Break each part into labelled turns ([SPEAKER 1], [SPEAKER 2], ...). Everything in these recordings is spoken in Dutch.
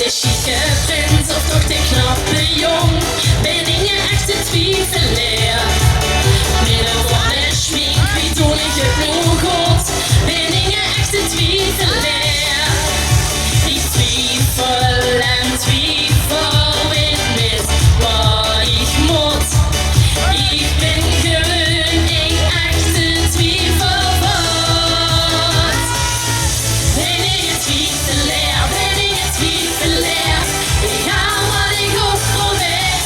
[SPEAKER 1] de chique prins of toch de knappe jong? Ben je echt een twijfelaar? Met een wanne schmink, wie doe ik het nog goed? Ben je echt een twijfelaar? Ik twijfel en twijfel, weet niet wat ik moet. Ik ben gewoon een echte twijfelbot. Ben ik een twijfelaar? Ben ik een twijfelaar? Ik haal wat ik ook probeer.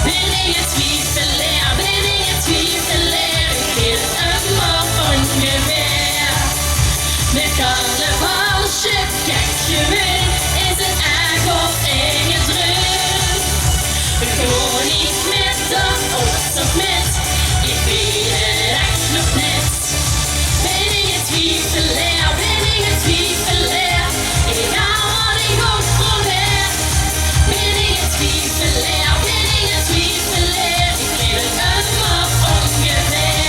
[SPEAKER 1] Ben ik een twijfelaar? Ben ik een twijfelaar? Ik weet het maar ongeveer. Met carnavalsje, kijk je weer, is het echt of enge druk. Gewoon niet met dat oost of met, ik weet het echt nog net. Ben ik een twijfelaar? Ben ik een twijfelaar? Ik haal wat ik ook probeer. Ben ik een twijfelaar? Ben ik een twijfelaar? Ik weet het maar ongeveer.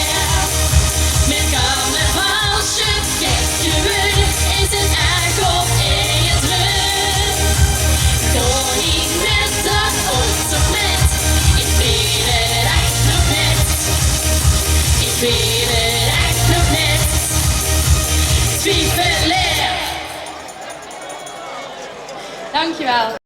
[SPEAKER 1] Met carnavalsje, kijk je weer, is het echt of enge druk. Gewoon niet met dat oost of met, ik weet het echt nog net. Ik weet het echt nog net. Twijfelaar. Dankjewel.